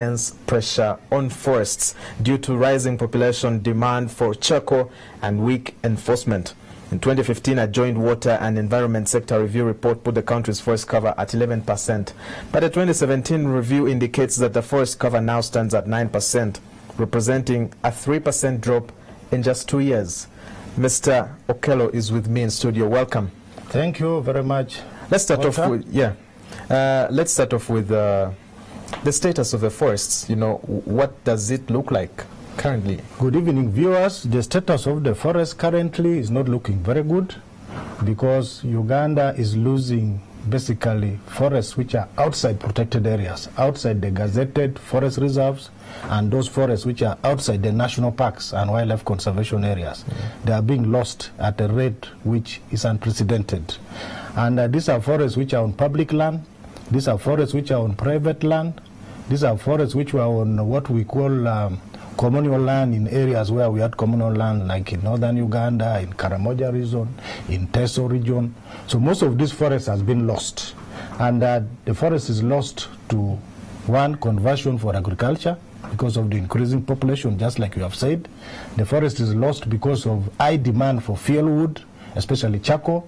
pressure on forests due to rising population demand for charcoal and weak enforcement. In 2015, a joint water and environment sector review report put the country's forest cover at 11%. But the 2017 review indicates that the forest cover now stands at 9%, representing a 3% drop in just 2 years. Mr. Okello is with me in studio. Welcome. Thank you very much. Let's start off with the status of the forests. You know, what does it look like currently? Good evening, viewers. The status of the forest currently is not looking very good because Uganda is losing basically forests which are outside protected areas, outside the gazetted forest reserves, and those forests which are outside the national parks and wildlife conservation areas. They are being lost at a rate which is unprecedented. And these are forests which are on public land. These are forests which are on private land. These are forests which were on what we call communal land in areas where we had communal land, like in northern Uganda, in Karamoja region, in Teso region. So most of these forests has been lost. And the forest is lost to, one, conversion for agriculture because of the increasing population, just like you have said. The forest is lost because of high demand for fuelwood, especially charcoal.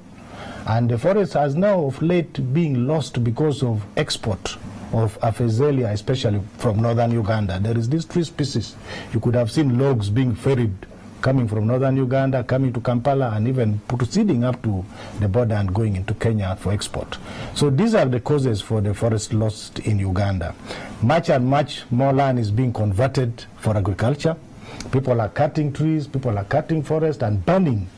And the forest has now of late being lost because of export of Aphezelia, especially from northern Uganda. There is this tree species. You could have seen logs being ferried coming from northern Uganda, coming to Kampala, and even proceeding up to the border and going into Kenya for export. So these are the causes for the forest lost in Uganda. Much and much more land is being converted for agriculture. People are cutting trees, people are cutting forest and burning,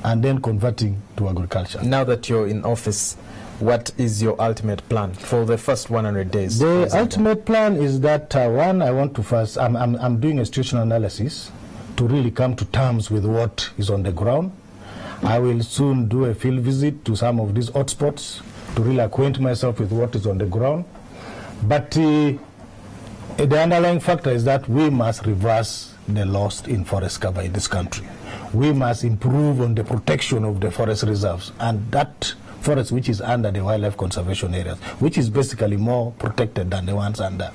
and then converting to agriculture. Now that you're in office, what is your ultimate plan for the first 100 days? The ultimate plan is that, one, I want to first, I'm doing a situational analysis to really come to terms with what is on the ground. I will soon do a field visit to some of these hotspots to really acquaint myself with what is on the ground. But the underlying factor is that we must reverse the loss in forest cover in this country. We must improve on the protection of the forest reserves, and that forest which is under the wildlife conservation areas, which is basically more protected than the ones under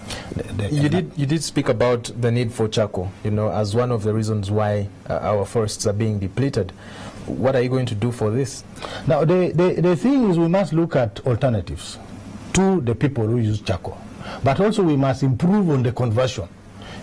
You did speak about the need for charcoal, you know, as one of the reasons why our forests are being depleted. What are you going to do for this? Now, the thing is, we must look at alternatives to the people who use charcoal, but also we must improve on the conversion.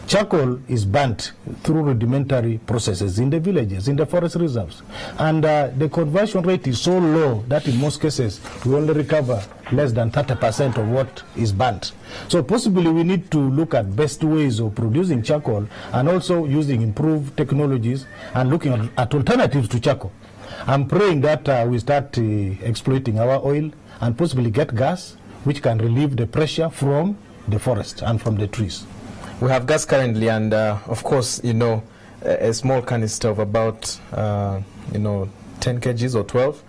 Charcoal is burnt through rudimentary processes in the villages, in the forest reserves. And the conversion rate is so low that in most cases we only recover less than 30% of what is burnt. So possibly we need to look at best ways of producing charcoal and also using improved technologies and looking at alternatives to charcoal. I'm praying that we start exploiting our oil and possibly get gas which can relieve the pressure from the forest and from the trees. We have gas currently, and of course, you know, a small canister of about, 10 kgs or 12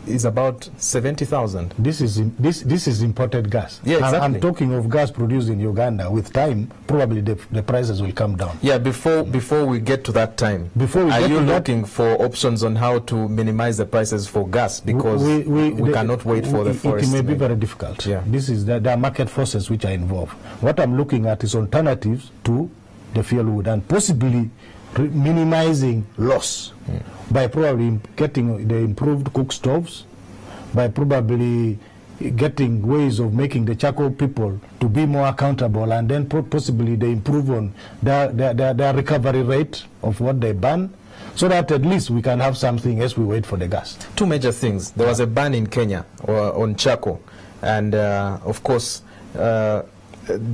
is about 70,000. This is imported gas. Yeah, exactly. I'm talking of gas produced in Uganda. With time, probably the prices will come down. Yeah, before we get to that time, are you looking for options on how to minimize the prices for gas? Because we cannot wait for the forest. It may be very difficult. Yeah. This is there are market forces which are involved. What I'm looking at is alternatives to the fuelwood and possibly minimizing loss by probably getting the improved cook stoves, by probably getting ways of making the charcoal people to be more accountable, and then possibly they improve on their recovery rate of what they burn, so that at least we can have something as we wait for the gas. Two major things. There was a ban in Kenya on charcoal, and of course the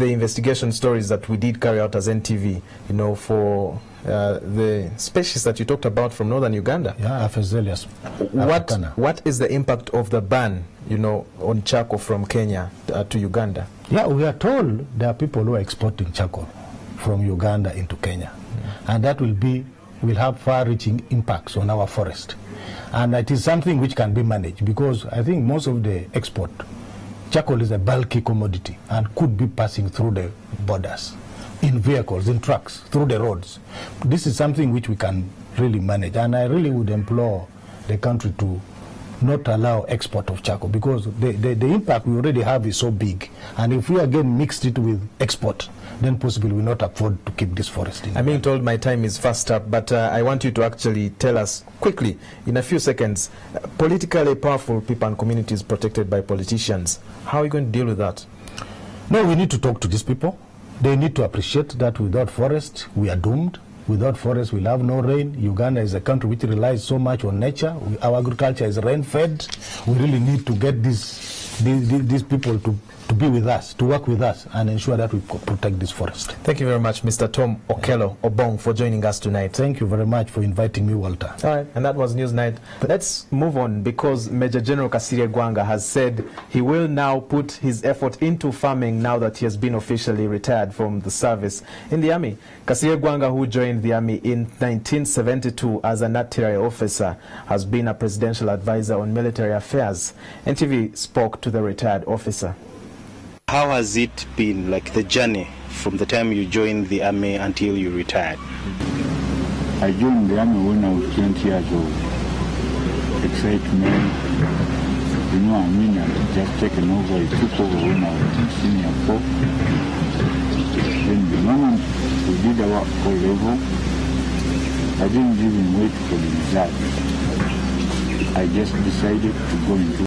investigation stories that we did carry out as NTV, you know, for the species that you talked about from northern Uganda. Yeah, Aphezelia. What is the impact of the ban, you know, on charcoal from Kenya to Uganda? Yeah, we are told there are people who are exporting charcoal from Uganda into Kenya, and that will have far-reaching impacts on our forest. And it is something which can be managed because I think most of the export, charcoal is a bulky commodity and could be passing through the borders, in vehicles, in trucks, through the roads. This is something which we can really manage, and I really would implore the country to not allow export of charcoal because the impact we already have is so big, and if we again mixed it with export, then possibly we will not afford to keep this forest. I'm being told my time is fast up, but I want you to actually tell us quickly, in a few seconds, politically powerful people and communities protected by politicians. How are you going to deal with that? No, we need to talk to these people. They need to appreciate that without forest, we are doomed. Without forest, we'll have no rain. Uganda is a country which relies so much on nature. Our agriculture is rain-fed. We really need to get these people to be with us, to work with us, and ensure that we protect this forest. Thank you very much, Mr. Tom Okello Obong, for joining us tonight. Thank you very much for inviting me, Walter. All right, and that was Newsnight. Let's move on, because Major General Kasirye Gwanga has said he will now put his effort into farming now that he has been officially retired from the service in the army. Kasirye Gwanga, who joined the army in 1972 as an artillery officer, has been a presidential advisor on military affairs. NTV spoke to the retired officer. How has it been, like the journey from the time you joined the army until you retired? I joined the army when I was 20 years old. Excitement, you know what I mean, I just taken over, I took over when I was in senior 4. Then the moment we did our O-level, I didn't even wait for the result. I just decided to go into